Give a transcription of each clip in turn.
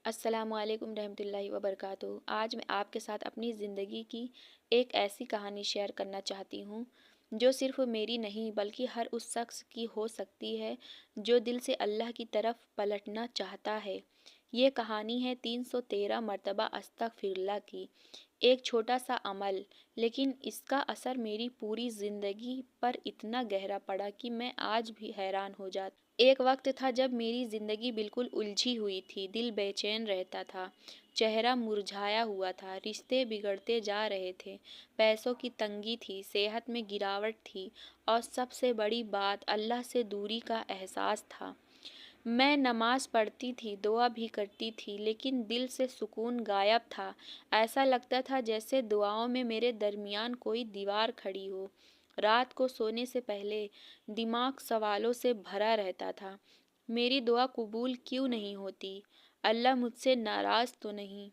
السلام علیکم رحمۃ اللہ وبرکاتہ۔ آج میں آپ کے ساتھ اپنی زندگی کی ایک ایسی کہانی شیئر کرنا چاہتی ہوں جو صرف میری نہیں بلکہ ہر اس شخص کی ہو سکتی ہے جو دل سے اللہ کی طرف پلٹنا چاہتا ہے۔ یہ کہانی ہے 313 مرتبہ استغفر اللہ کی۔ ایک چھوٹا سا عمل، لیکن اس کا اثر میری پوری زندگی پر اتنا گہرا پڑا کہ میں آج بھی حیران ہو جاتی۔ ایک وقت تھا جب میری زندگی بالکل الجھی ہوئی تھی، دل بے چین رہتا تھا، چہرہ مرجھایا ہوا تھا، رشتے بگڑتے جا رہے تھے، پیسوں کی تنگی تھی، صحت میں گراوٹ تھی، اور سب سے بڑی بات اللہ سے دوری کا احساس تھا۔ میں نماز پڑھتی تھی، دعا بھی کرتی تھی، لیکن دل سے سکون غائب تھا۔ ایسا لگتا تھا جیسے دعاؤں میں میرے درمیان کوئی دیوار کھڑی ہو۔ رات کو سونے سے پہلے دماغ سوالوں سے بھرا رہتا تھا۔ میری دعا قبول کیوں نہیں ہوتی؟ اللہ مجھ سے ناراض تو نہیں؟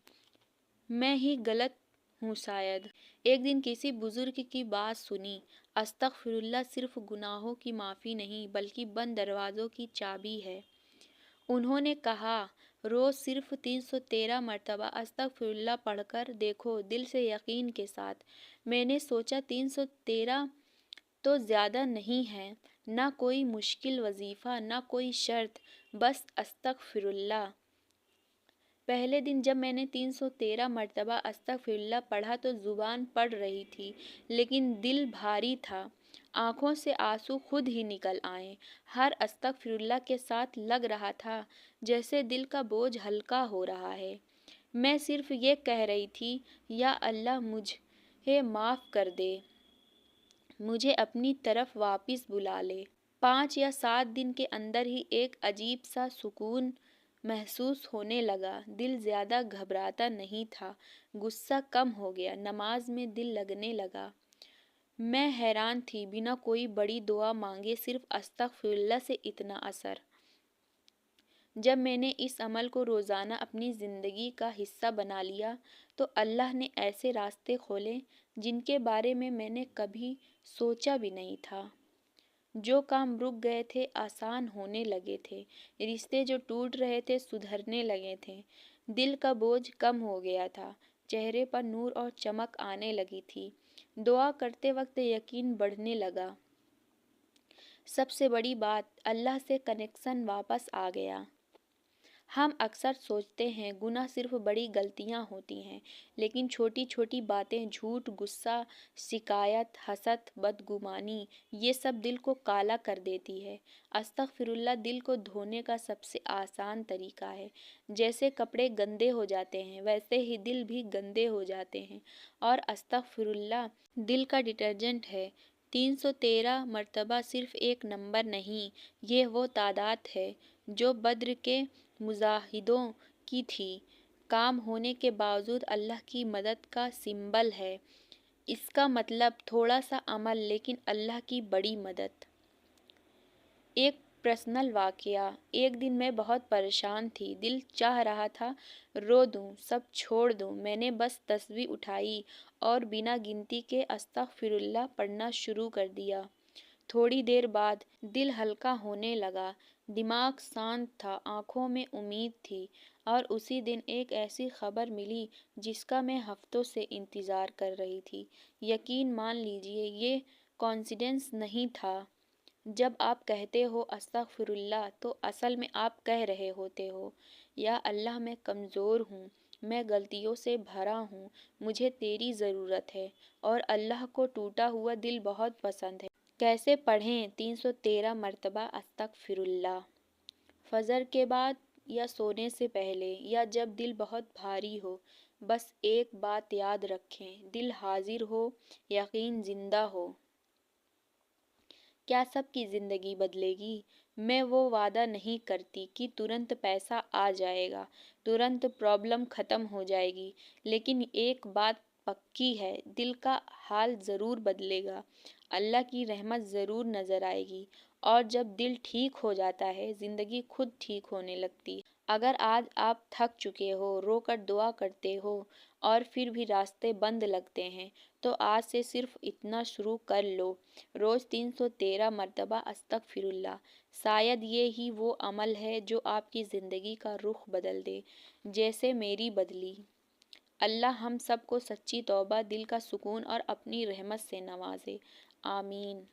میں ہی غلط ہوں شاید؟ ایک دن کسی بزرگ کی بات سنی، استغفر اللہ صرف گناہوں کی معافی نہیں بلکہ بند دروازوں کی چابی ہے۔ انہوں نے کہا، روز صرف 313 مرتبہ استغفر اللہ پڑھ کر دیکھو، دل سے یقین کے ساتھ۔ میں نے سوچا 313 تو زیادہ نہیں ہے، نہ کوئی مشکل وظیفہ، نہ کوئی شرط، بس استغفر اللہ۔ پہلے دن جب میں نے 313 مرتبہ استغفر اللہ پڑھا تو زبان پڑھ رہی تھی، لیکن دل بھاری تھا، آنکھوں سے آنسو خود ہی نکل آئے۔ ہر استغفر اللہ کے ساتھ لگ رہا تھا جیسے دل کا بوجھ ہلکا ہو رہا ہے۔ میں صرف یہ کہہ رہی تھی، یا اللہ مجھے معاف کر دے، مجھے اپنی طرف واپس بلا لے۔ 5 یا 7 دن کے اندر ہی ایک عجیب سا سکون محسوس ہونے لگا۔ دل زیادہ گھبراتا نہیں تھا، غصہ کم ہو گیا، نماز میں دل لگنے لگا۔ میں حیران تھی، بنا کوئی بڑی دعا مانگے صرف استغفر اللہ سے اتنا اثر۔ جب میں نے اس عمل کو روزانہ اپنی زندگی کا حصہ بنا لیا تو اللہ نے ایسے راستے کھولے جن کے بارے میں نے کبھی سوچا بھی نہیں تھا۔ جو کام رک گئے تھے آسان ہونے لگے تھے، رشتے جو ٹوٹ رہے تھے سدھرنے لگے تھے، دل کا بوجھ کم ہو گیا تھا، چہرے پر نور اور چمک آنے لگی تھی، دعا کرتے وقت یقین بڑھنے لگا۔ سب سے بڑی بات، اللہ سے کنیکشن واپس آ گیا۔ ہم اکثر سوچتے ہیں گناہ صرف بڑی غلطیاں ہوتی ہیں، لیکن چھوٹی چھوٹی باتیں، جھوٹ، غصہ، شکایت، حسد، بدگمانی، یہ سب دل کو کالا کر دیتی ہے۔ استغفر اللہ دل کو دھونے کا سب سے آسان طریقہ ہے۔ جیسے کپڑے گندے ہو جاتے ہیں ویسے ہی دل بھی گندے ہو جاتے ہیں، اور استغفر اللہ دل کا ڈٹرجنٹ ہے۔ 313 مرتبہ صرف ایک نمبر نہیں، یہ وہ تعداد ہے جو بدر کے مجاہدوں کی تھی، کام ہونے کے باوجود اللہ کی مدد کا سمبل ہے۔ اس کا مطلب تھوڑا سا عمل لیکن اللہ کی بڑی مدد۔ ایک پرسنل واقعہ، ایک دن میں بہت پریشان تھی، دل چاہ رہا تھا رو دوں، سب چھوڑ دوں۔ میں نے بس تسبیح اٹھائی اور بنا گنتی کے استغفر اللہ پڑھنا شروع کر دیا۔ تھوڑی دیر بعد دل ہلکا ہونے لگا، دماغ شانت تھا، آنکھوں میں امید تھی، اور اسی دن ایک ایسی خبر ملی جس کا میں ہفتوں سے انتظار کر رہی تھی۔ یقین مان لیجیے، یہ کوئنسیڈنس نہیں تھا۔ جب آپ کہتے ہو استغفر اللہ تو اصل میں آپ کہہ رہے ہوتے ہو، یا اللہ میں کمزور ہوں، میں غلطیوں سے بھرا ہوں، مجھے تیری ضرورت ہے، اور اللہ کو ٹوٹا ہوا دل بہت پسند ہے۔ کیسے پڑھیں 313 مرتبہ استغفر اللہ؟ فجر کے بعد، یا سونے سے پہلے، یا جب دل بہت بھاری ہو۔ بس ایک بات یاد رکھیں، دل حاضر ہو، یقین زندہ ہو۔ کیا سب کی زندگی بدلے گی؟ میں وہ وعدہ نہیں کرتی کہ ترنت پیسہ آ جائے گا، ترنت پرابلم ختم ہو جائے گی، لیکن ایک بات پکی ہے، دل کا حال ضرور بدلے گا، اللہ کی رحمت ضرور نظر آئے گی، اور جب دل ٹھیک ہو جاتا ہے زندگی خود ٹھیک ہونے لگتی ہے۔ اگر آج آپ تھک چکے ہو، رو کر دعا کرتے ہو، اور پھر بھی راستے بند لگتے ہیں، تو آج سے صرف اتنا شروع کر لو، روز 313 مرتبہ استغفر اللہ۔ شاید یہ ہی وہ عمل ہے جو آپ کی زندگی کا رخ بدل دے، جیسے میری بدلی۔ اللہ ہم سب کو سچی توبہ، دل کا سکون اور اپنی رحمت سے نوازے۔ آمین۔